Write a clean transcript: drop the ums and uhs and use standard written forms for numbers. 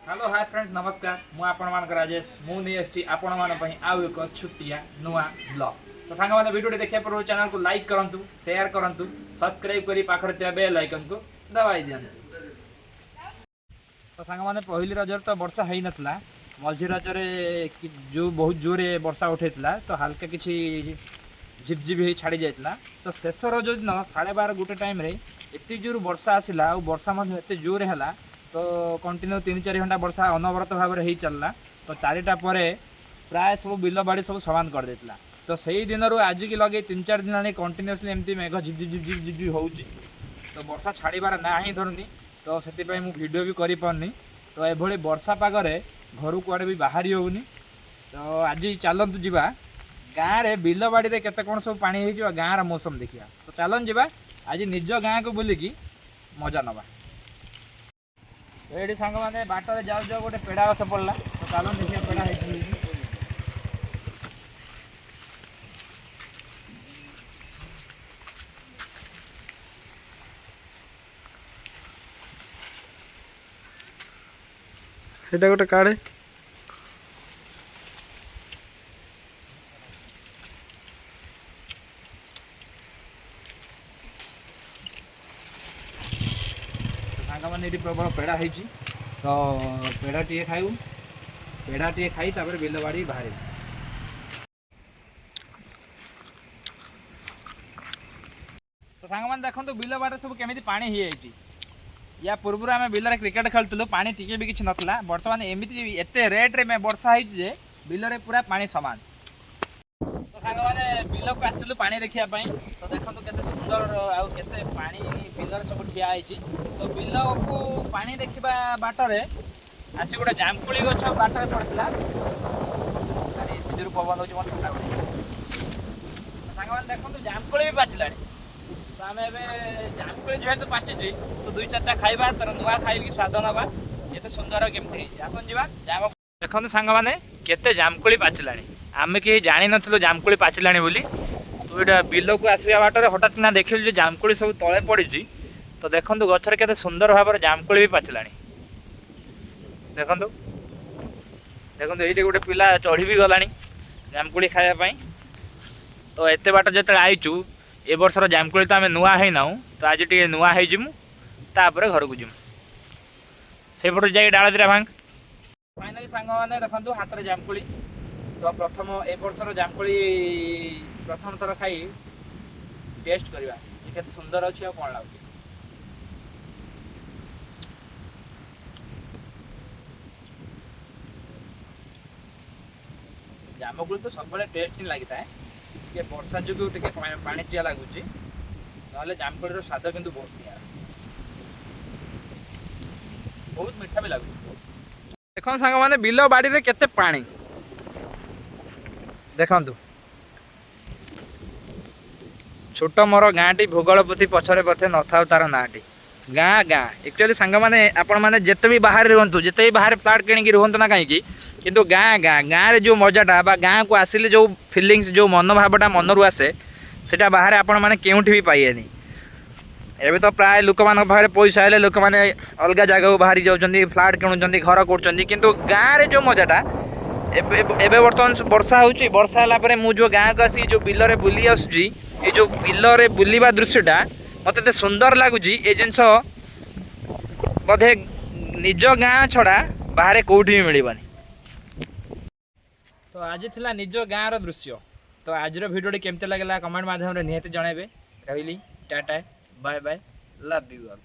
Hello hi friends नमस्कार मु आपण मान राजेश मु नहीं आछि आपण मान पई आउ एक छुट्टिया नुआ ब्लॉग तो सांग माने वीडियो देखिया पर चैनल को लाइक करंतु शेयर करंतु सब्सक्राइब करी पाखर त्या बेल आइकन को दबाई दियंतु। तो सांग माने पहिली रजर तो वर्षा हेई नथला मझी रजरे जो बहुत जोरे वर्षा उठेतला तो हल्का किछि झिपझिप ही छाड़ी जाइतला। तो शेष रज दिन 12:30 गोटे टाइम रे एते जोर वर्षा आसिला और वर्षा मध्ये एते जोरे हला तो कंटिन्यू 3-4 घंटा वर्षा अनवरत भाव में हो चलला। तो 4टा पर प्राय सब बिल बाड़ी सब समान कर देता। तो सही दिन आज की लगे 3-4 दिन कंटिन्यूसली एमती मेघ zip zip zip zip zip हो तो वर्षा छाड़बार ना ही धरुनी। तो से वीडियो भी कर पारनी। तो ये वर्षा पागरे घर कुआड़े भी बाहरी होनी। तो आज चलतु जा गाँव में बिल बाड़ी में केते कौन सब पानी हो गाँव मौसम देखिया। तो चलन जा आज निज गाँ को बुलिकी मजा नवा। तो ये सांग मैंने बाटर जाऊ जाऊ गोटे पेड़ा गछ पड़ा। तो चलो देखिए पेड़ा है সেটা গোটে কাড়ে सांग मैंने ये प्रबल पेड़ा है। तो पेड़ा टे खाऊ पेड़ा टे खाई तापर बिल बाड़ी बाहर। तो सांग मैंने देखो बिल बाड़े सब केमी पानी ही जाइए। या पूर्व आम बिल क्रिकेट खेलुँ पानी टी भी किसी नाला बर्तमान एमती एत रेट्रे में वर्षा होजे बिल पूरा पानी सामान। तो सांग मैंने बिल को आसलु पानी देखापी। तो देखो के सुंदर आउ के पानी बिल सब ठिया होती। तो बिल को पानी देखा बाटरे आसी गोटे जामकोली गछ बाटरे पड़ता जोर पवन हो ठंडा सांग मैंने देखो जामकोली भी पाचिला। तो आम जामकोली जेहतु पाची तो 2-4टा खाइबा तर नुआ खाई स्वाद ना ये सुंदर केमती आसन जा देखो सांग मैंने केते जामकोली पाचिला। आम कहीं जानी नु जामकोली पाचिला बोली। तो ये बिल को आसवा बाटर हठात ना देखिल जामकोली सब तले पड़ी। तो देखो गचर के सुंदर भाव में जामकोली भी पाचिला। देखो देखो ये गोटे पिला चढ़ी भी गला जामकोली खायापाई। तो एत बाट जो आईचु ए वर्षर जामकोली तो आम नुआ है ना। तो आज टे नुआ होमु तापर घर को जीमु से पट जा डाल दिरा भांग फाइनाली सांग मैंने देखो हाथ में जामकोली। तो प्रथम ए वर्षर जामकोली प्रथम थर खाई टेस्ट करवा के सुंदर अच्छी कौन लगुच। जामकोली तो सब टेस्ट ही लगी था ये वर्षा जो पानी चिया लगुच ना जामकोली स्वाद किंतु बहुत निया बहुत मीठा भी लगुच। देखो सांग मैंने बिल बाड़ी रे केते पानी देखु छोट मोर गाँटी भूगोलपति पछरे पथे न था तार नाटी गाँ गाँ एक्चुअली सांग मैंने आपण मैंने जिते भी बाहर रुहतु जिते भी बाहर प्लाट किणी रुहतु ना कहीं किंतु गाँ गाँ गाँव में जो मजाटा गाँव को आसिले जो फिलिंग्स जो मनोभावटा मनरू आसे सेटा बाहर आपण मैंने केउठी भी पाइएनि। एबे तो प्राय लोक मान पाखे पैसा है लोक मैंने अलग जगह बाहरी जाऊँच फ्लाट किणुंट घर कर किंतु गाँव में जो मजाटा एबे बर्तमान वर्षा होची वर्षा होला परे मु जो गाँव को आसी जो बिल रे बुली आसुची ये जो बिल रे बुलिबा दृश्यटा मते एते सुंदर लागुची। ए जिनस बोधे निज गाँ छड़ा बाहर कोठी भी मिलबनी। तो आज थिला निज गाँव रो दृश्य। तो आज रो वीडियो केमते लागला कमेंट माध्यम रे निहाती जणाइबे। रहिली tata bye bye love you all.